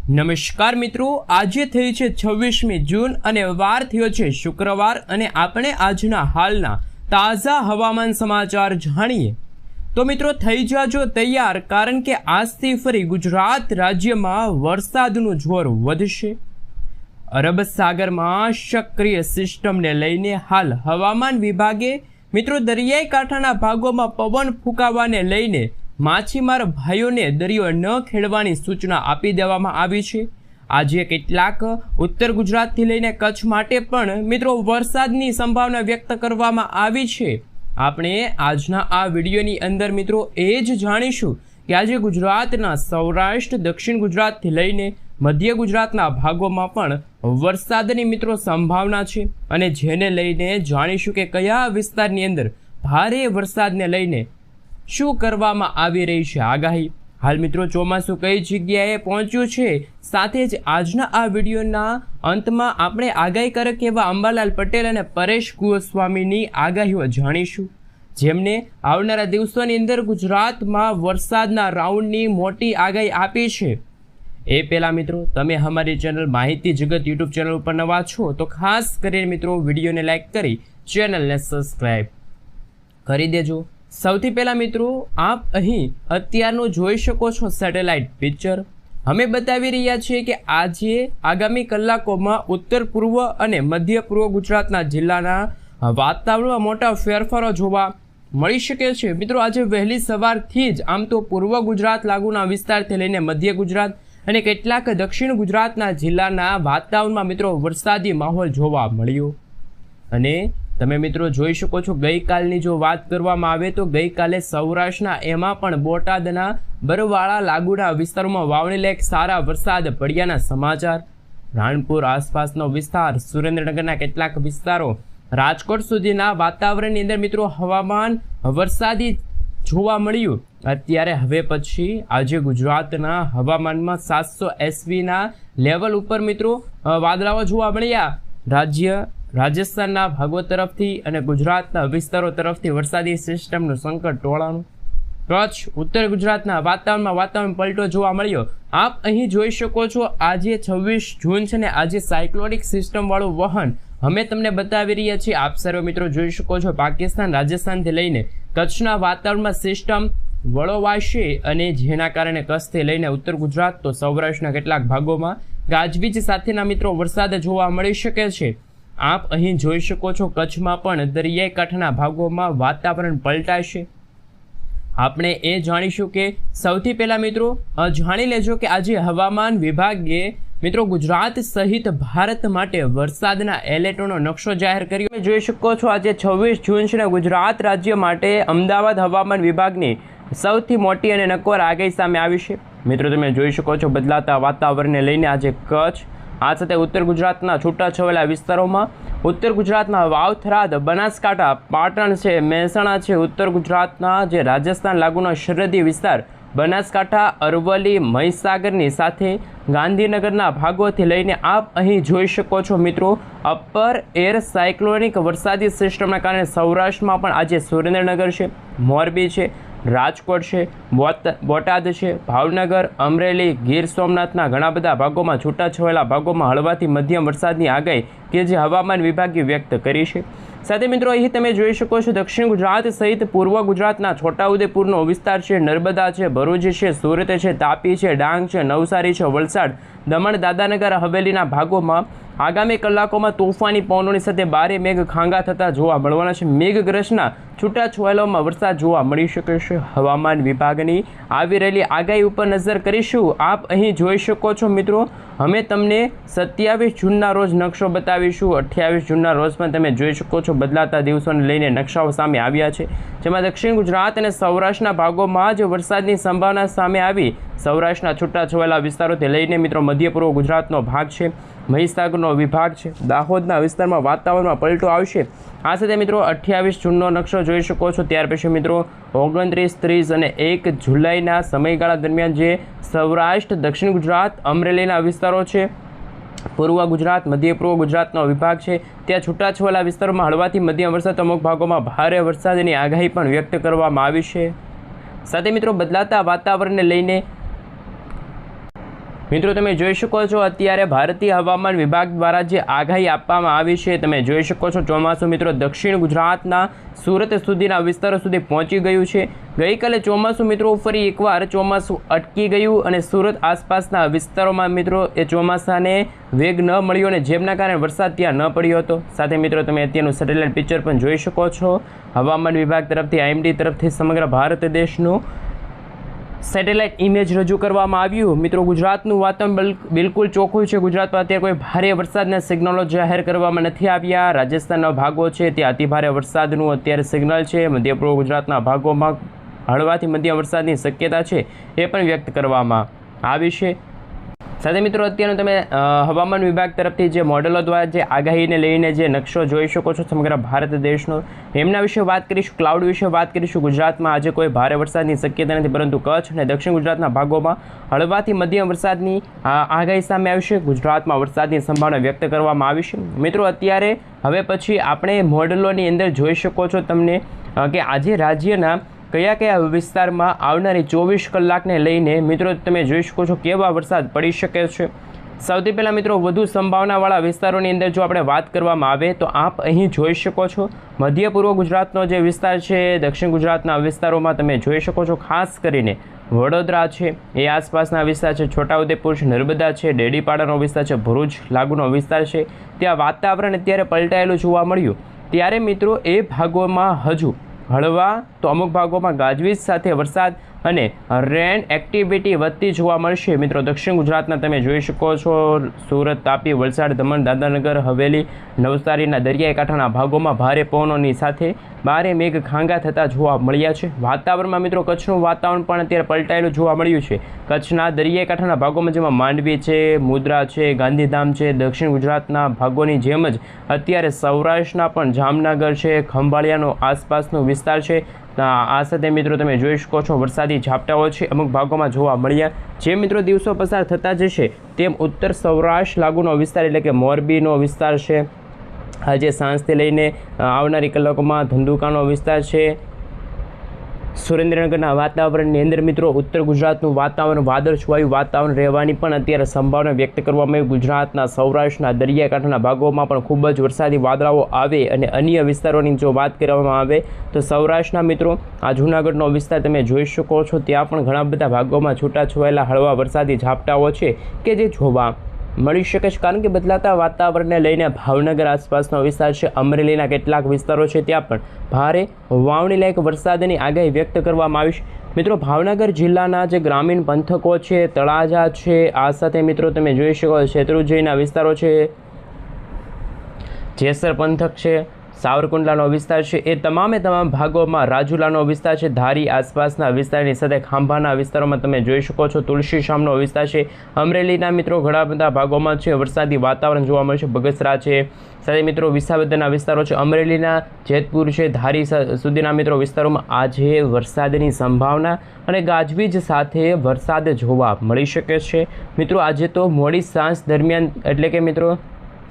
નમસ્કાર મિત્રો, આજે થઈ છે 26મી જૂન અને વાર થયો છે શુક્રવાર અને આપણે આજના હાલના તાજા હવામાન સમાચાર જાણીએ તો મિત્રો થઈ જાજો તૈયાર, કારણ કે આજથી ફરી ગુજરાત રાજ્યમાં વરસાદનું જોર વધશે। અરબ સાગરમાં સક્રિય સિસ્ટમને લઈને હાલ હવામાન વિભાગે મિત્રો દરિયાઈ કાંઠાના ભાગોમાં પવન ફૂંકાવાને લઈને માછીમાર ભાઈઓને દરિયો ન ખેડવાની સૂચના આપી દેવામાં આવી છે। આજે કેટલાક ઉત્તર ગુજરાતથી લઈને કચ્છ માટે પણ મિત્રો વરસાદની સંભાવના વ્યક્ત કરવામાં આવી છે। આપણે આજના આ વિડીયોની અંદર મિત્રો એ જ જાણીશું કે આજે ગુજરાતના સૌરાષ્ટ્ર, દક્ષિણ ગુજરાતથી લઈને મધ્ય ગુજરાતના ભાગોમાં પણ વરસાદની મિત્રો સંભાવના છે અને જેને લઈને જાણીશું કે કયા વિસ્તારની અંદર ભારે વરસાદને લઈને શું કરવામાં આવી રહી છે આગાહી। હાલ મિત્રો ચોમાસું કઈ જગ્યાએ પહોંચ્યું છે, સાથે જ આજના આ વિડીયોના અંતમાં આપણે આગાહીકારક એવા અંબાલાલ પટેલ અને પરેશ ગોસ્વામીની આગાહીઓ જાણીશું, જેમને આવનારા દિવસોની અંદર ગુજરાતમાં વરસાદના રાઉન્ડની મોટી આગાહી આપી છે। એ પહેલાં મિત્રો તમે અમારી ચેનલ માહિતી જગત યુટ્યુબ ચેનલ ઉપર નવા છો તો ખાસ કરીને મિત્રો વિડીયોને લાઇક કરી ચેનલને સબસ્ક્રાઈબ કરી દેજો। સૌથી પહેલાં મિત્રો આપ અહીં અત્યારનું જોઈ શકો છો સેટેલાઇટ પિક્ચર। અમે બતાવી રહ્યા છીએ કે આજે આગામી કલાકોમાં ઉત્તર પૂર્વ અને મધ્ય પૂર્વ ગુજરાતના જિલ્લાના વાતાવરણમાં મોટા ફેરફારો જોવા મળી શકે છે। મિત્રો આજે વહેલી સવારથી જ આમ તો પૂર્વ ગુજરાત લાગુના વિસ્તારથી લઈને મધ્ય ગુજરાત અને કેટલાક દક્ષિણ ગુજરાતના જિલ્લાના વાતાવરણમાં મિત્રો વરસાદી માહોલ જોવા મળ્યો અને તમે મિત્રો જોઈ શકો છો ગઈકાલની જો વાત કરવામાં આવે તો ગઈકાલે સૌરાષ્ટ્રના એમાં પણ બોટાદના બરવાળા લાગુના વિસ્તારોમાં વાવણી લાયક સારા વરસાદ પડ્યાના સમાચાર। રાણપુર આસપાસનો વિસ્તાર, સુરેન્દ્રનગરના કેટલાક વિસ્તારો, રાજકોટ સુધીના વાતાવરણની અંદર મિત્રો હવામાન વરસાદી જોવા મળ્યું। અત્યારે હવે પછી આજે ગુજરાતના હવામાનમાં 700 SVના લેવલ ઉપર મિત્રો વાદળાઓ જોવા મળ્યા। રાજસ્થાનના ભાગો તરફથી અને ગુજરાતના વિસ્તારો તરફથી વરસાદી સિસ્ટમનું સંકટ ટોળાનું। કચ્છ, ઉત્તર ગુજરાતના વાતાવરણ પલટો જોવા મળ્યો। આપ અહીં જોઈ શકો છો આજે 26 જૂન છે ને આજે સાયક્લોનિક સિસ્ટમવાળું વહન અમે તમને બતાવી રહ્યા છીએ। આપ સર્વે મિત્રો જોઈ શકો છો પાકિસ્તાન, રાજસ્થાનથી લઈને કચ્છના વાતાવરણમાં સિસ્ટમ વળોવાશે અને જેના કારણે કચ્છથી લઈને ઉત્તર ગુજરાત તો સૌરાષ્ટ્રના કેટલાક ભાગોમાં ગાજવીજ સાથેના મિત્રો વરસાદ જોવા મળી શકે છે। આપ અહીં જોઈ શકો છો કચ્છમાં પણ દરિયાઈ કાંઠાના ભાગોમાં વાતાવરણ પલટાશે। આપણે એ જાણીશું કે સૌથી પહેલા મિત્રો જાણી લેજો કે આજે હવામાન વિભાગે મિત્રો ગુજરાત સહિત ભારત માટે વરસાદના એલર્ટનો નકશો જાહેર કર્યો। તમે જોઈ શકો છો આજે 26 જૂન છે ગુજરાત રાજ્ય માટે અમદાવાદ હવામાન વિભાગની સૌથી મોટી અને નક્કોર આગાહી સામે આવી છે। મિત્રો તમે જોઈ શકો છો બદલાતા વાતાવરણને લઈને આજે કચ્છ, આ સાથે ઉત્તર ગુજરાતના છૂટાછવાયા વિસ્તારોમાં, ઉત્તર ગુજરાતના વાવ, થરાદ, બનાસકાંઠા, પાટણ છે, મહેસાણા છે, ઉત્તર ગુજરાતના જે રાજસ્થાન લાગુનો સરહદી વિસ્તાર બનાસકાંઠા, અરવલ્લી, મહીસાગરની સાથે ગાંધીનગરના ભાગોથી લઈને આપ અહીં જોઈ શકો છો મિત્રો અપર એર સાયક્લોનિક વરસાદી સિસ્ટમના કારણે સૌરાષ્ટ્રમાં પણ આજે સુરેન્દ્રનગર છે, મોરબી છે, રાજકોટ છે, બોટાદ છે, ભાવનગર, અમરેલી, ગીર સોમનાથના ઘણા બધા ભાગોમાં છૂટાછવાયેલા ભાગોમાં હળવાથી મધ્યમ વરસાદની આગાહી કે જે હવામાન વિભાગે વ્યક્ત કરી છે। સાથે મિત્રો અહીં તમે જોઈ શકો છો દક્ષિણ ગુજરાત સહિત પૂર્વ ગુજરાતના છોટાઉદેપુરનો વિસ્તાર છે, નર્મદા છે, ભરૂચ છે, સુરત છે, તાપી છે, ડાંગ છે, નવસારી છે, વલસાડ, દમણ, દાદરાનગર હવેલીના ભાગોમાં આગામી કલાકોમાં તોફાની પવનોની સાથે ભારે મેઘ ખાંગા થતા જોવા મળવાના છે। મેઘગ્રસ્તના છૂટાછવાયામાં વરસાદ જોવા મળી શકે છે। હવામાન વિભાગની આવી રહેલી આગાહી ઉપર નજર કરીશું। આપ અહીં જોઈ શકો છો મિત્રો અમે તમને 27 જૂનના રોજ નકશો બતાવીશું। 28 જૂનના રોજ પણ તમે જોઈ શકો છો બદલાતા દિવસોને લઈને નકશાઓ સામે આવ્યા છે, જેમાં દક્ષિણ ગુજરાત અને સૌરાષ્ટ્રના ભાગોમાં જ વરસાદની સંભાવના સામે આવી। સૌરાષ્ટ્રના છૂટાછવાયેલા વિસ્તારોથી લઈને મિત્રો મધ્ય પૂર્વ ગુજરાતનો ભાગ છે, મહીસાગરનો વિભાગ છે, દાહોદના વિસ્તારમાં વાતાવરણમાં પલટો આવશે। આ સાથે મિત્રો 28 જૂનનો નકશો જોઈ શકો છો। ત્યાર પછી મિત્રો 29, 30 અને 1 જુલાઈના સમયગાળા દરમિયાન જે સૌરાષ્ટ્ર, દક્ષિણ ગુજરાત, અમરેલીના વિસ્તારો છે, પૂર્વ ગુજરાત, મધ્ય પૂર્વ ગુજરાતનો વિભાગ છે, ત્યાં છૂટાછવાયેલા વિસ્તારોમાં હળવાથી મધ્યમ વરસાદ, અમુક ભાગોમાં ભારે વરસાદની આગાહી પણ વ્યક્ત કરવામાં આવી છે। સાથે મિત્રો બદલાતા વાતાવરણને લઈને મિત્રો તમે જોઈ શકો છો અત્યારે ભારતીય હવામાન વિભાગ દ્વારા જે આગાહી આપવામાં આવી છે, તમે જોઈ શકો છો ચોમાસું મિત્રો દક્ષિણ ગુજરાતના સુરત સુધીના વિસ્તારો સુધી પહોંચી ગયું છે. ગઈકાલે ચોમાસું મિત્રો ફરી એકવાર ચોમાસું અટકી ગયું અને સુરત આસપાસના વિસ્તારોમાં મિત્રો એ ચોમાસાને વેગ ન મળ્યો અને જેમના કારણે વરસાદ ત્યાં ન પડ્યો હતો. સાથે મિત્રો તમે અત્યારનું સેટેલાઇટ પિક્ચર પણ જોઈ શકો છો. હવામાન વિભાગ તરફથી IMD તરફથી સમગ્ર ભારત દેશનું સેટેલાઇટ ઇમેજ રજૂ કરવામાં આવ્યું. મિત્રો ગુજરાતનું વાતાવરણ બિલકુલ ચોખ્ખું છે. ગુજરાતમાં અત્યારે કોઈ ભારે વરસાદના સિગ્નલો જાહેર કરવામાં નથી આવ્યા. રાજસ્થાનના ભાગો છે ત્યાં અતિભારે વરસાદનું અત્યારે સિગ્નલ છે. મધ્ય પૂર્વ ગુજરાતના ભાગોમાં હળવાથી મધ્યમ વરસાદની શક્યતા છે એ પણ વ્યક્ત કરવામાં આવી છે. સાથે મિત્રો અત્યારનું તમે હવામાન વિભાગ તરફથી જે મોડેલો દ્વારા જે આગાહીને લઈને જે નકશો જોઈ શકો છો સમગ્ર ભારત દેશનો, એમના વિશે વાત કરીશું. ક્લાઉડ વિશે વાત કરીશું. ગુજરાતમાં આજે કોઈ ભારે વરસાદની શક્યતા નથી, પરંતુ કચ્છ અને દક્ષિણ ગુજરાતના ભાગોમાં હળવાથી મધ્યમ વરસાદની આગાહી સામે આવશે. ગુજરાતમાં વરસાદની સંભાવના વ્યક્ત કરવામાં આવી છે. મિત્રો અત્યારે હવે પછી આપણે મોડેલોની અંદર જોઈ શકો છો તમને કે આજે રાજ્યના કયા કયા વિસ્તારમાં આવનારી 24 કલાકને લઈને મિત્રો તમે જોઈ શકો છો કેવા વરસાદ પડી શકે છે. સૌથી પહેલાં મિત્રો વધુ સંભાવનાવાળા વિસ્તારોની અંદર જો આપણે વાત કરવામાં આવે તો આપ અહીં જોઈ શકો છો મધ્ય પૂર્વ ગુજરાતનો જે વિસ્તાર છે, દક્ષિણ ગુજરાતના વિસ્તારોમાં તમે જોઈ શકો છો. ખાસ કરીને વડોદરા છે એ આસપાસના વિસ્તાર છે, છોટાઉદેપુર છે, નર્મદા છે, ડેડીપાડાનો વિસ્તાર છે, ભરૂચ લાગુનો વિસ્તાર છે, ત્યાં વાતાવરણ અત્યારે પલટાયેલું જોવા મળ્યું. ત્યારે મિત્રો એ ભાગોમાં હજુ હળવા તો અમુક ભાગોમાં ગાજવીજ સાથે વરસાદ અને રેન એક્ટિવિટી વધતી જોવા મળશે. મિત્રો દક્ષિણ ગુજરાતના તમે જોઈ શકો છો સુરત, તાપી, વલસાડ, દમણ, દાદરાનગર હવેલી, નવસારીના દરિયાઈ કાંઠાના ભાગોમાં ભારે પવનોની સાથે ભારે મેઘ ખાંગા થતા જોવા મળ્યા છે. વાતાવરણમાં મિત્રો કચ્છનું વાતાવરણ પણ અત્યારે પલટાયેલું જોવા મળ્યું છે. કચ્છના દરિયાઈ કાંઠાના ભાગોમાં જેમાં માંડવી છે, મુદ્રા છે, ગાંધીધામ છે, દક્ષિણ ગુજરાતના ભાગોની જેમ જ અત્યારે સૌરાષ્ટ્રના પણ જામનગર છે, ખંભાળિયાનો આસપાસનો વિસ્તાર છે. આ સાથે મિત્રો તમે જોઈ શકો છો વરસાદી ઝાપટાઓ છે અમુક ભાગોમાં જોવા મળ્યા. જે મિત્રો દિવસો પસાર થતા જશે તેમ ઉત્તર સૌરાષ્ટ્ર લાગુનો વિસ્તાર એટલે કે મોરબીનો વિસ્તાર છે, આજે સાંજથી લઈને આવનારી કલાકોમાં ધંધુકાનો વિસ્તાર છે, સુરેન્દ્રનગરના વાતાવરણની અંદર મિત્રો ઉત્તર ગુજરાતનું વાતાવરણ વાદળછવાયું વાતાવરણ રહેવાની પણ અત્યારે સંભાવના વ્યક્ત કરવામાં આવી. ગુજરાતના સૌરાષ્ટ્રના દરિયાકાંઠાના ભાગોમાં પણ ખૂબ જ વરસાદી વાદળાઓ આવે અને અન્ય વિસ્તારોની જો વાત કરવામાં આવે તો સૌરાષ્ટ્રના મિત્રો આ જૂનાગઢનો વિસ્તાર તમે જોઈ શકો છો, ત્યાં પણ ઘણા બધા ભાગોમાં છૂટાછવાયેલા હળવા વરસાદી ઝાપટાઓ છે કે જે જોવા મળી શકે છે. કારણ કે બદલાતા વાતાવરણને લઈને ભાવનગર આસપાસનો વિસ્તાર છે, અમરેલીના કેટલાક વિસ્તારો છે, ત્યાં પણ ભારે વાવણી લાયક વરસાદની આગાહી વ્યક્ત કરવામાં આવી છે. મિત્રો ભાવનગર જિલ્લાના જે ગ્રામીણ પંથકો છે, તળાજા છે, આ સાથે મિત્રો તમે જોઈ શકો શેત્રુંજયના વિસ્તારો છે, જેસર પંથક છે, સાવરકુંડલાનો વિસ્તાર છે, એ તમામ ભાગોમાં રાજુલાનો વિસ્તાર છે, ધારી આસપાસના વિસ્તારની સાથે ખાંભાના વિસ્તારોમાં તમે જોઈ શકો છો તુલસીશ્યામનો વિસ્તાર છે. અમરેલીના મિત્રો ઘણા બધા ભાગોમાં છે વરસાદી વાતાવરણ જોવા મળશે. બગસરા છે, સાથે મિત્રો વિસાવદરના વિસ્તારો છે, અમરેલીના જેતપુર છે, ધારી સુધીના મિત્રો વિસ્તારોમાં આજે વરસાદની સંભાવના અને ગાજવીજ સાથે વરસાદ જોવા મળી શકે છે. મિત્રો આજે તો મોડી સાંજ દરમિયાન એટલે કે મિત્રો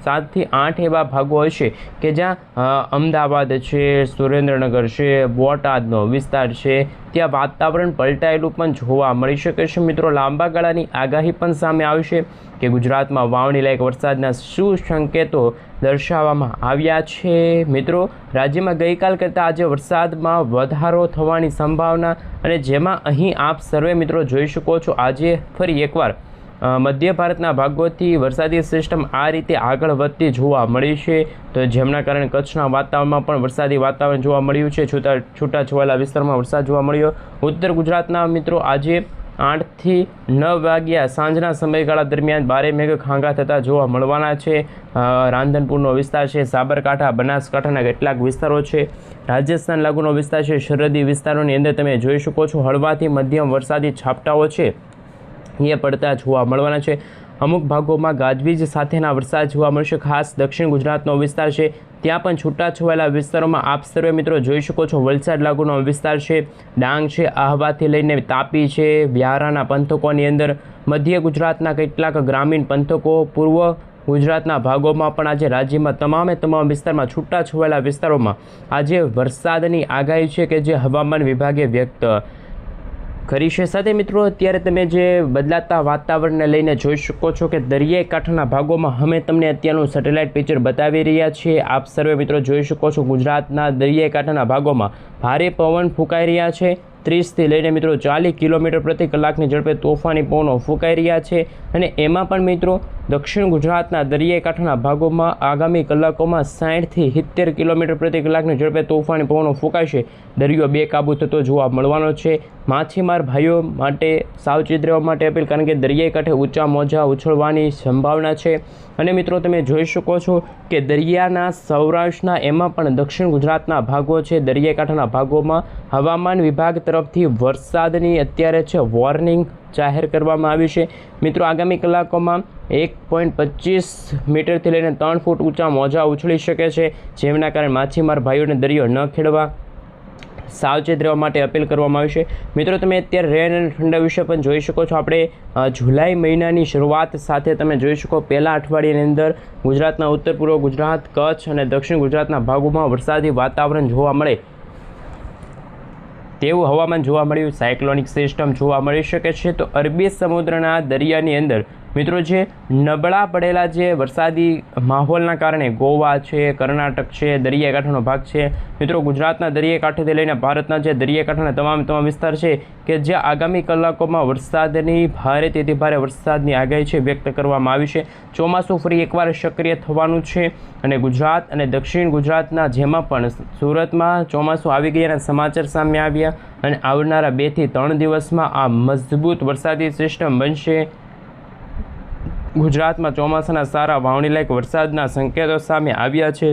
7 થી 8 એવા ભાગો હશે કે જ્યાં અમદાવાદ છે, સુરેન્દ્રનગર છે, બોટાદનો વિસ્તાર છે, ત્યાં વાતાવરણ પલટાયેલું પણ જોવા મળી શકે છે. મિત્રો લાંબા ગાળાની આગાહી પણ સામે આવશે કે ગુજરાતમાં વાવણી લાયક વરસાદના શું સંકેતો દર્શાવવામાં આવ્યા છે. મિત્રો રાજ્યમાં ગઈકાલ કરતાં આજે વરસાદમાં વધારો થવાની સંભાવના અને જેમાં અહીં આપ સર્વે મિત્રો જોઈ શકો છો આજે ફરી એકવાર મધ્ય ભારતના ભાગોથી વરસાદી સિસ્ટમ આ રીતે આગળ વધતી જોવા મળી છે, તો જેમના કારણે કચ્છના વાતાવરણમાં પણ વરસાદી વાતાવરણ જોવા મળ્યું છે. છૂટાછવાયેલા વિસ્તારમાં વરસાદ જોવા મળ્યો. ઉત્તર ગુજરાતના મિત્રો આજે 8 થી 9 વાગ્યા સાંજના સમયગાળા દરમિયાન ભારે મેઘ ખાંગા થતા જોવા મળવાના છે. રાંધનપુરનો વિસ્તાર છે, સાબરકાંઠા, બનાસકાંઠાના કેટલાક વિસ્તારો છે, રાજસ્થાન લાગુનો વિસ્તાર છે, સરહદી વિસ્તારોની અંદર તમે જોઈ શકો છો હળવાથી મધ્યમ વરસાદી છાપટાઓ છે એ પડતા જોવા મળવાના છે. અમુક ભાગોમાં ગાજવીજ સાથેના વરસાદ જોવા મળશે. ખાસ દક્ષિણ ગુજરાતનો વિસ્તાર છે ત્યાં પણ છૂટાછવાયેલા વિસ્તારોમાં આપ સર્વે મિત્રો જોઈ શકો છો વલસાડ લાગુનો વિસ્તાર છે, ડાંગ છે, આહવાથી લઈને તાપી છે, વ્યારાના પંથકોની અંદર મધ્ય ગુજરાતના કેટલાક ગ્રામીણ પંથકો, પૂર્વ ગુજરાતના ભાગોમાં પણ આજે રાજ્યમાં તમામ વિસ્તારમાં છૂટાછવાયેલા વિસ્તારોમાં આજે વરસાદની આગાહી છે કે જે હવામાન વિભાગે વ્યક્ત ખરી છે। સાથે મિત્રો અત્યારે તમે જે બદલાતા વાતાવરણને લઈને જોઈ શકો છો કે દરિયાઈ કાંઠાના ભાગોમાં અમે તમને અત્યારનું સેટેલાઇટ પિક્ચર બતાવી રહ્યા છીએ। આપ સર્વે મિત્રો જોઈ શકો છો ગુજરાતના દરિયાઈ કાંઠાના ભાગોમાં ભારે પવન ફૂંકાઈ રહ્યા છે। 30થી લઈને મિત્રો 40 કિલોમીટર પ્રતિ કલાકની ઝડપે તોફાની પવનો ફૂંકાઈ રહ્યા છે અને એમાં પણ મિત્રો દક્ષિણ ગુજરાતના દરિયાઈ કાંઠાના ભાગોમાં આગામી કલાકોમાં 60થી 70 કિલોમીટર પ્રતિ કલાકની ઝડપે તોફાની પવનો ફૂંકાશે। દરિયો બેકાબૂ થતો જોવા મળવાનો છે। માછીમાર ભાઈઓ માટે સાવચેત રહેવા માટે અપીલ, કારણ કે દરિયાઈ કાંઠે ઊંચા મોજા ઉછળવાની સંભાવના છે। અને મિત્રો તમે જોઈ શકો છો કે દરિયાના સૌરાષ્ટ્રના એમાં પણ દક્ષિણ ગુજરાતના ભાગો છે, દરિયાઈ કાંઠાના ભાગોમાં હવામાન વિભાગ તરફથી વરસાદની અત્યારે છે વોર્નિંગ જાહેર કરવામાં આવી છે। મિત્રો આગામી કલાકોમાં 1.25 મીટરથી લઈને 3 ફૂટ ઊંચા મોજા ઉછળી શકે છે, જેમના કારણે માછીમાર ભાઈઓને દરિયો ન ખેડવા સાવચેત રહેવા માટે અપીલ કરવામાં આવી છે। મિત્રો તમે અત્યારે રેન અને ઠંડા વિશે પણ જોઈ શકો છો। આપણે જુલાઈ મહિનાની શરૂઆત સાથે તમે જોઈ શકો પહેલા અઠવાડિયાની અંદર ગુજરાતના ઉત્તર પૂર્વ ગુજરાત, કચ્છ અને દક્ષિણ ગુજરાતના ભાગોમાં વરસાદી વાતાવરણ જોવા મળે તેવું હવામાન જોવા મળ્યું। સાયક્લોનિક સિસ્ટમ જોવા મળી શકે છે। તો અરબી સમુદ્રના દરિયાની અંદર મિત્રો જે નબળા પડેલા જે વરસાદી માહોલના કારણે ગોવા છે, કર્ણાટક છે, દરિયાઈ કાંઠાનો ભાગ છે, મિત્રો ગુજરાતના દરિયાઈ કાંઠેથી લઈને ભારતના જે દરિયાઈ કાંઠાના તમામ વિસ્તાર છે કે જે આગામી કલાકોમાં વરસાદની ભારેથી ભારે વરસાદની આગાહી છે વ્યક્ત કરવામાં આવી છે। ચોમાસું ફરી એકવાર સક્રિય થવાનું છે અને ગુજરાત અને દક્ષિણ ગુજરાતના જેમાં પણ સુરતમાં ચોમાસું આવી ગયાના સમાચાર સામે આવ્યા અને આવનારા 2 થી 3 દિવસમાં આ મજબૂત વરસાદી સિસ્ટમ બનશે। ગુજરાતમાં ચોમાસાના સારા વાવણીલાયક વરસાદના સંકેતો સામે આવ્યા છે।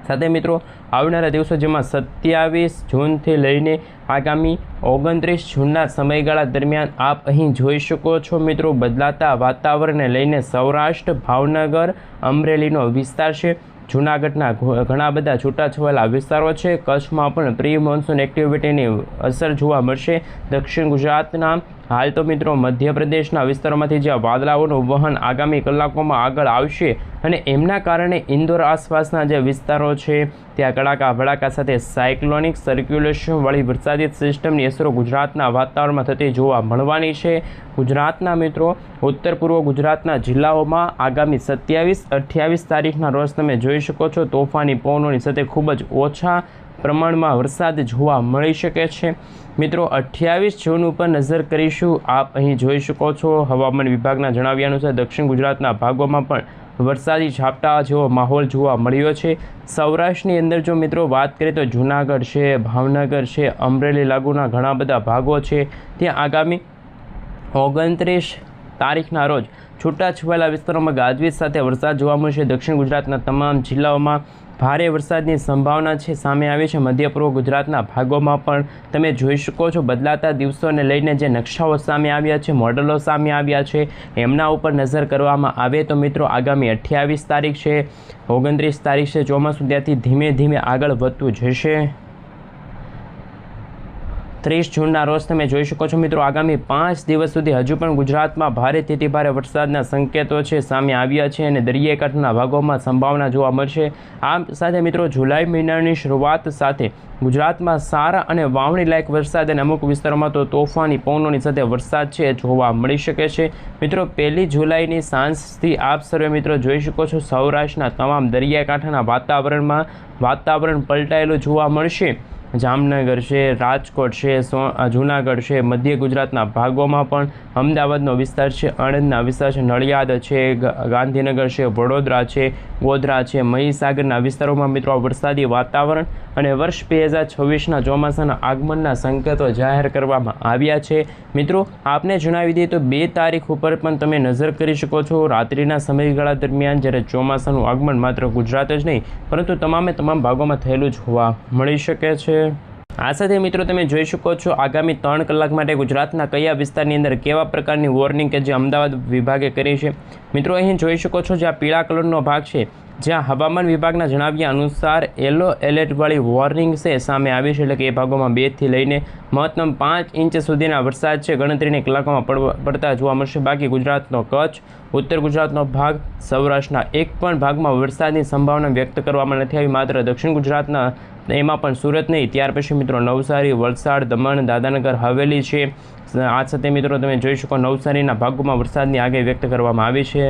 સાથે મિત્રો આવનારા દિવસો જેમાં 27 જૂનથી લઈને આગામી 29 જૂનના સમયગાળા દરમિયાન આપ અહીં જોઈ શકો છો મિત્રો બદલાતા વાતાવરણને લઈને સૌરાષ્ટ્ર, ભાવનગર, અમરેલીનો વિસ્તાર છે, જૂનાગઢના ઘણા બધા છૂટાછવાયેલા વિસ્તારો છે, કચ્છમાં પણ પ્રી મોન્સૂન એક્ટિવિટીની અસર જોવા મળશે। દક્ષિણ ગુજરાતના હાલ તો મિત્રો મધ્યપ્રદેશના વિસ્તારોમાંથી જ્યાં વાદળાઓનું વહન આગામી કલાકોમાં આગળ આવશે અને એમના કારણે ઇન્દોર આસપાસના જે વિસ્તારો છે ત્યાં કડાકા ભડાકા સાથે સાયક્લોનિક સર્ક્યુલેશનવાળી વરસાદી સિસ્ટમની અસરો ગુજરાતના વાતાવરણમાં થતી જોવા મળવાની છે। ગુજરાતના મિત્રો ઉત્તર પૂર્વ ગુજરાતના જિલ્લાઓમાં આગામી 27-28 તારીખના રોજ તમે જોઈ શકો છો તોફાની પવનોની સાથે ખૂબ જ ઓછા પ્રમાણમાં વરસાદ જોવા મળી શકે છે। મિત્રો 28 જૂન ઉપર નજર કરીશું। આપ અહીં જોઈ શકો છો હવામાન વિભાગના જણાવ્યા અનુસાર દક્ષિણ ગુજરાતના ભાગોમાં પણ વરસાદી ઝાપટા જેવો માહોલ જોવા મળ્યો છે। સૌરાષ્ટ્રની અંદર જો મિત્રો વાત કરીએ તો જૂનાગઢ છે, ભાવનગર છે, અમરેલી લાગુના ઘણા બધા ભાગો છે, ત્યાં આગામી 29 તારીખના રોજ છૂટાછવાયેલા વિસ્તારોમાં ગાજવીજ સાથે વરસાદ જોવા મળશે। દક્ષિણ ગુજરાતના તમામ જિલ્લાઓમાં ભારે વરસાદની સંભાવના છે સામે આવી છે। મધ્ય પૂર્વ ગુજરાતના ભાગોમાં પણ તમે જોઈ શકો છો બદલાતા દિવસોને લઈને જે નકશાઓ સામે આવ્યા છે, મોડલો સામે આવ્યા છે, એમના ઉપર નજર કરવામાં આવે તો મિત્રો આગામી 28 તારીખ છે, 29 તારીખ છે, ચોમાસું ત્યાંથી ધીમે ધીમે આગળ વધતું જશે। 30 જૂનના રોજ તમે જોઈ શકો છો મિત્રો આગામી 5 દિવસ સુધી હજુ પણ ગુજરાતમાં ભારેથી ભારે વરસાદના સંકેતો છે સામે આવ્યા છે અને દરિયાઈ કાંઠાના ભાગોમાં સંભાવના જોવા મળશે। આ સાથે મિત્રો જુલાઈ મહિનાની શરૂઆત સાથે ગુજરાતમાં સારા અને વાવણી લાયક વરસાદ અને અમુક વિસ્તારોમાં તો તોફાની પવનોની સાથે વરસાદ છે જોવા મળી શકે છે। મિત્રો 1 જુલાઈની સાંજથી આપ સર્વે મિત્રો જોઈ શકો છો સૌરાષ્ટ્રના તમામ દરિયાઈ કાંઠાના વાતાવરણ પલટાયેલું જોવા મળશે। જામનગર છે, રાજકોટ છે, જૂનાગઢ છે, મધ્ય ગુજરાતના ભાગોમાં પણ અમદાવાદનો વિસ્તાર છે, આણંદના વિસ્તાર છે, નડિયાદ છે, ગાંધીનગર છે, વડોદરા છે, ગોધરા છે, મહીસાગરના વિસ્તારોમાં મિત્રો વરસાદી વાતાવરણ અને વર્ષ 2026ના ચોમાસાના આગમનના સંકેતો જાહેર કરવામાં આવ્યા છે। મિત્રો આપને જણાવી દઈએ તો 2 તારીખ ઉપર પણ તમે નજર કરી શકો છો રાત્રિના સમયગાળા દરમિયાન જ્યારે ચોમાસાનું આગમન માત્ર ગુજરાત જ નહીં પરંતુ તમામ ભાગોમાં થયેલું જોવા મળી શકે છે। આ સાથે મિત્રો તમે જોઈ શકો છો આગામી 3 કલાક માટે ગુજરાતના કયા વિસ્તારની અંદર કેવા પ્રકારની વોર્નિંગ કે જે અમદાવાદ વિભાગે કરી છે। મિત્રો અહીં જોઈ શકો છો જ્યાં પીળા કલરનો ભાગ છે જ્યાં હવામાન વિભાગના જણાવ્યા અનુસાર યલો એલર્ટવાળી વોર્નિંગ છે સામે આવી છે, એટલે કે એ ભાગોમાં 2 થી લઈને મહત્તમ 5 ઇંચ સુધીના વરસાદ છે ગણતરીની કલાકોમાં પડતા જોવા મળશે। બાકી ગુજરાતનો કચ્છ, ઉત્તર ગુજરાતનો ભાગ, સૌરાષ્ટ્રના એક પણ ભાગમાં વરસાદની સંભાવના વ્યક્ત કરવામાં નથી આવી। માત્ર દક્ષિણ ગુજરાતના એમાં પણ સુરત નહીં, ત્યાર પછી મિત્રો નવસારી, વલસાડ, દમણ, દાદરાનગર હવેલી છે। આ સાથે મિત્રો તમે જોઈ શકો નવસારીના ભાગોમાં વરસાદની આગાહી વ્યક્ત કરવામાં આવી છે।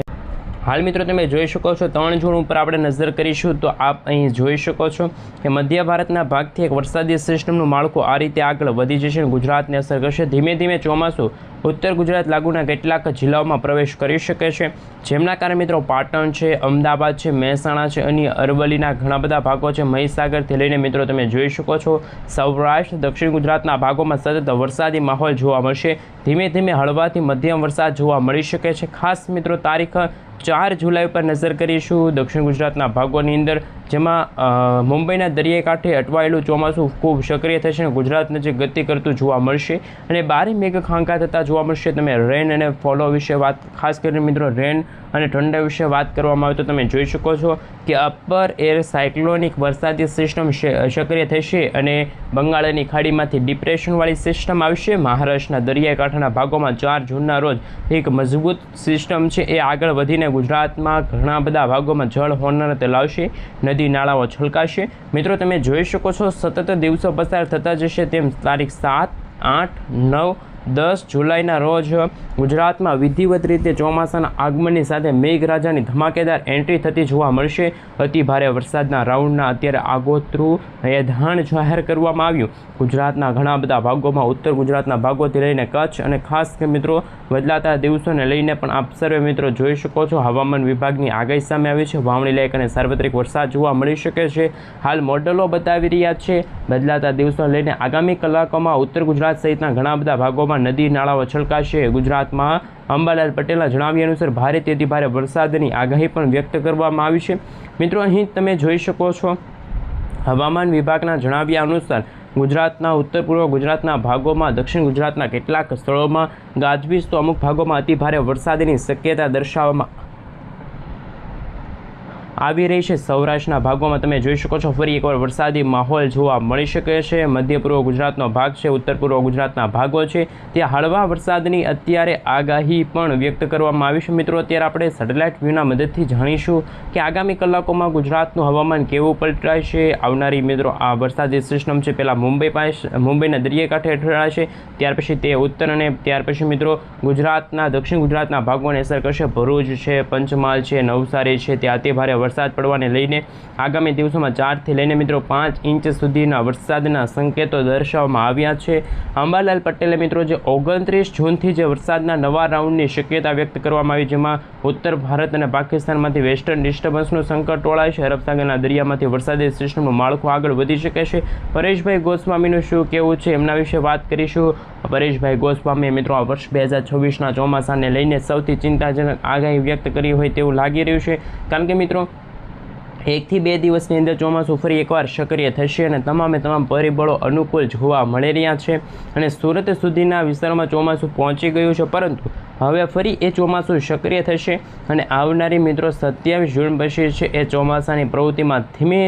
હાલ મિત્રો તમે જોઈ શકો છો 3 જૂન ઉપર આપણે નજર કરીશું તો આપ અહીં જોઈ શકો છો કે મધ્ય ભારતના ભાગથી એક વરસાદી સિસ્ટમનું માળખું આ રીતે આગળ વધી જશે અને ગુજરાતને અસર કરશે। ધીમે ધીમે ચોમાસું ઉત્તર ગુજરાત લાગુના કેટલાક જિલ્લાઓમાં પ્રવેશ કરી શકે છે, જેમના કારણે મિત્રો પાટણ છે, અમદાવાદ છે, મહેસાણા છે, અન્ય અરવલ્લીના ઘણા બધા ભાગો છે, મહીસાગરથી લઈને મિત્રો તમે જોઈ શકો છો સૌરાષ્ટ્ર, દક્ષિણ ગુજરાતના ભાગોમાં સતત વરસાદી માહોલ જોવા મળશે। ધીમે ધીમે હળવાથી મધ્યમ વરસાદ જોવા મળી શકે છે। ખાસ મિત્રો તારીખ 4 જુલાઈ પર નજર કરીશું દક્ષિણ ગુજરાતના ભાગોની અંદર, જેમાં મુંબઈના દરિયાઈ કાંઠે અટવાયેલું ચોમાસું ખૂબ સક્રિય થશે અને ગુજરાત નજીક ગતિ કરતું જોવા મળશે અને ભારે મેઘખાંકા થતા જોવા મળશે। તમે રેન અને ફોલો વિશે વાત, ખાસ કરીને મિત્રો રેન અને ઠંડા વિશે વાત કરવામાં આવે તો તમે જોઈ શકો છો કે અપર એર સાયક્લોનિક વરસાદી સિસ્ટમ સક્રિય થશે અને બંગાળની ખાડીમાંથી ડિપ્રેશનવાળી સિસ્ટમ આવશે। મહારાષ્ટ્રના દરિયાઈ કાંઠાના ભાગોમાં 4 જૂનના રોજ એક મજબૂત સિસ્ટમ છે એ આગળ વધીને ગુજરાતમાં ઘણા બધા ભાગોમાં જળ હોનારત લાવશે, નદી નાળાઓ છલકાશે। મિત્રો તમે જોઈ શકો છો સતત દિવસો પસાર થતા જશે તેમ તારીખ 7, 8, 9, 10 જુલાઈના રોજ ગુજરાતમાં વિધિવત રીતે ચોમાસાના આગમનની સાથે મેઘરાજાની ધમાકેદાર એન્ટ્રી થતી જોવા મળશે। અતિ ભારે વરસાદના રાઉન્ડના અત્યારે આગોતરું એધાણ જાહેર કરવામાં આવ્યું। ગુજરાતના ઘણા બધા ભાગોમાં, ઉત્તર ગુજરાતના ભાગોથી લઈને કચ્છ અને ખાસ મિત્રો બદલાતા દિવસોને લઈને પણ આપ સર્વે મિત્રો જોઈ શકો છો હવામાન વિભાગની આગાહી સામે આવી છે। વાવણી લાયક અને સાર્વત્રિક વરસાદ જોવા મળી શકે છે। હાલ મોડલો બતાવી રહ્યા છે બદલાતા દિવસોને લઈને આગામી કલાકોમાં ઉત્તર ગુજરાત સહિતના ઘણા બધા ભાગોમાં નદી નાળાઓ છલકાશે। ગુજરાતમાં અંબાલાલ પટેલના જણાવ્યા અનુસાર ભારેથી અતિ ભારે વરસાદની આગાહી પણ વ્યક્ત કરવામાં આવી છે। મિત્રો અહીં તમે જોઈ શકો છો હવામાન વિભાગના જણાવ્યા અનુસાર ગુજરાતના ઉત્તર પૂર્વ ગુજરાતના ભાગોમાં, દક્ષિણ ગુજરાતના કેટલાક સ્થળોમાં ગાજવીજ તો અમુક ભાગોમાં અતિ ભારે વરસાદની શક્યતા દર્શાવવામાં આવી રહી છે। સૌરાષ્ટ્રના ભાગોમાં તમે જોઈ શકો છો ફરી એકવાર વરસાદી માહોલ જોવા મળી શકે છે। મધ્ય પૂર્વ ગુજરાતનો ભાગ છે, ઉત્તર પૂર્વ ગુજરાતના ભાગો છે, ત્યાં હળવા વરસાદની અત્યારે આગાહી પણ વ્યક્ત કરવામાં આવી છે। મિત્રો અત્યારે આપણે સેટેલાઇટ વ્યૂના મદદથી જાણીશું કે આગામી કલાકોમાં ગુજરાતનું હવામાન કેવું પલટાય છે। આવનારી મિત્રો આ વરસાદી સિસ્ટમ છે પહેલાં મુંબઈના દરિયાઈ કાંઠે અથડાશે, ત્યાર પછી તે ઉત્તર અને ત્યાર પછી મિત્રો ગુજરાતના દક્ષિણ ગુજરાતના ભાગોને અસર કરશે। ભરૂચ છે, પંચમહાલ છે, નવસારી છે, ત્યાં અતિ ભારે વરસાદ પડવાને લઈને આગામી દિવસોમાં 4 થી લઈને મિત્રો 5 ઇંચ સુધીના વરસાદના સંકેતો દર્શાવવામાં આવ્યા છે। અંબાલાલ પટેલે મિત્રો જે 29 જૂનથી જે વરસાદના નવા રાઉન્ડની શક્યતા વ્યક્ત કરવામાં આવી, જેમાં ઉત્તર ભારત અને પાકિસ્તાનમાંથી વેસ્ટર્ન ડિસ્ટર્બન્સનું સંકટ ટોળાય છે, અરબ સાગરના દરિયામાંથી વરસાદી સિસ્ટમનું માળખું આગળ વધી શકે છે। પરેશભાઈ ગોસ્વામીનું શું કહેવું છે એમના વિશે વાત કરીશું। પરેશભાઈ ગોસ્વામીએ મિત્રો આ વર્ષ 2026ના ચોમાસાને લઈને સૌથી ચિંતાજનક આગાહી વ્યક્ત કરી હોય તેવું લાગી રહ્યું છે, કારણ કે મિત્રો 1 થી 2 દિવસની અંદર ચોમાસું ફરી એકવાર સક્રિય થશે અને તમામ પરિબળો અનુકૂળ જોવા મળી રહ્યા છે અને સુરત સુધીના વિસ્તારોમાં ચોમાસું પહોંચી ગયું છે, પરંતુ હવે ફરી એ ચોમાસું સક્રિય થશે અને આવનારી મિત્રો 27 જૂન પછી છે એ ચોમાસાની પ્રવૃત્તિમાં ધીમે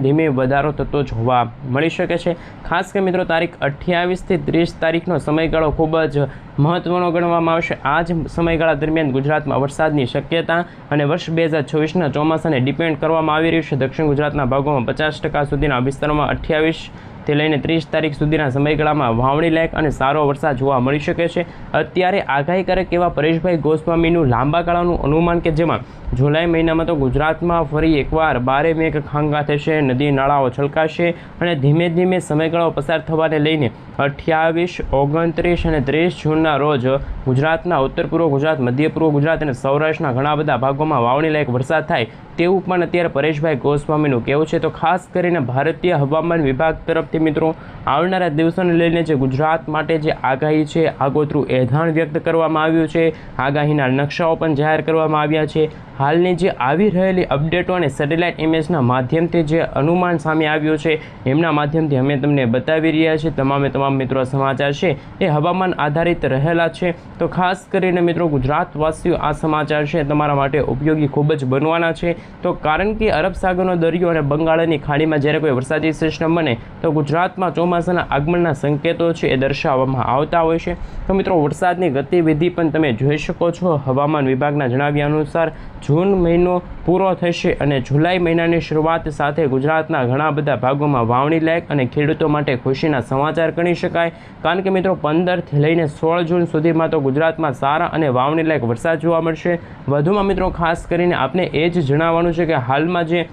ધીમે વધારો થતો જોવા મળી શકે છે। ખાસ કરી મિત્રો તારીખ 28 થી 30 તારીખનો સમયગાળો ખૂબ જ મહત્વનો ગણવામાં આવશે। આ જ સમયગાળા દરમિયાન ગુજરાતમાં વરસાદની શક્યતા અને વર્ષ 2026ના ચોમાસાને ડિપેન્ડ કરવામાં આવી રહ્યું છે। દક્ષિણ ગુજરાતના ભાગોમાં 50% સુધીના વિસ્તારોમાં 28 થી લઈને 30 તારીખ સુધીના સમયગાળામાં વાવણી લાયક અને સારો વરસાદ જોવા મળી શકે છે। અત્યારે આગાહીકારક એવા પરેશભાઈ ગોસ્વામીનું લાંબા ગાળાનું અનુમાન કે જેમાં જુલાઈ મહિનામાં તો ગુજરાતમાં ફરી એકવાર ભારે મેઘખાંકા થશે, નદી નાળાઓ છલકાશે અને ધીમે સમયગાળો પસાર થવાને લઈને 28, 29 અને 30 જૂનના રોજ ગુજરાતના ઉત્તર પૂર્વ ગુજરાત, મધ્ય પૂર્વ ગુજરાત અને સૌરાષ્ટ્રના ઘણા બધા ભાગોમાં વાવણી લાયક વરસાદ થાય તેવું પણ અત્યારે પરેશભાઈ ગોસ્વામીનું કહેવું છે। તો ખાસ કરીને ભારતીય હવામાન વિભાગ તરફથી મિત્રો આવનારા દિવસોને લઈને જે ગુજરાત માટે જે આગાહી છે આગોતરું એધાણ વ્યક્ત કરવામાં આવ્યું છે, આગાહીના નકશાઓ પણ જાહેર કરવામાં આવ્યા છે। હાલની જે આવી રહેલી અપડેટો અને સેટેલાઇટ ઇમેજના માધ્યમથી જે અનુમાન સામે આવ્યું છે એમના માધ્યમથી અમે તમને બતાવી રહ્યા છીએ। તમામ મિત્રો સમાચાર છે એ હવામાન આધારિત રહેલા છે, તો ખાસ કરીને મિત્રો ગુજરાતવાસીઓ આ સમાચાર છે તમારા માટે ઉપયોગી ખૂબ જ બનવાના છે। તો કારણ કે અરબ સાગરનો દરિયો અને બંગાળની ખાડીમાં જ્યારે કોઈ વરસાદી સિસ્ટમ બને તો ગુજરાતમાં ચોમાસાના આગમનના સંકેતો છે એ દર્શાવવામાં આવતા હોય છે. તો મિત્રો વરસાદની ગતિવિધિ પણ તમે જોઈ શકો છો. હવામાન વિભાગના જણાવ્યા અનુસાર જૂન મહિનો પૂરો થશે અને જુલાઈ મહિનાની શરૂઆત સાથે ગુજરાતના ઘણા બધા ભાગોમાં વાવણી લાયક અને ખેડૂતો માટે ખુશીના સમાચાર ગણી શકાય. કારણ કે મિત્રો 15થી લઈને 16 જૂન સુધીમાં તો ગુજરાતમાં સારા અને વાવણી લાયક વરસાદ જોવા મળશે. વધુમાં મિત્રો ખાસ કરીને આપણે એ જ જણાવવાનું છે કે હાલમાં જે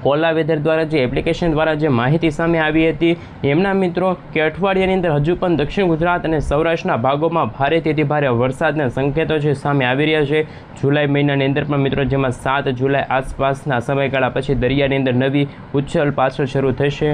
કોલા વેધર દ્વારા જે એપ્લિકેશન દ્વારા જે માહિતી સામે આવી હતી એમના મિત્રો કે અઠવાડિયાની અંદર હજુ પણ દક્ષિણ ગુજરાત અને સૌરાષ્ટ્રના ભાગોમાં ભારેથી ભારે વરસાદના સંકેતો છે સામે આવી રહ્યા છે. જુલાઈ મહિનાની અંદર પણ મિત્રો જેમાં 7 જુલાઈ આસપાસના સમયગાળા પછી દરિયાની અંદર નવી ઉછળ પાછળ શરૂ થશે.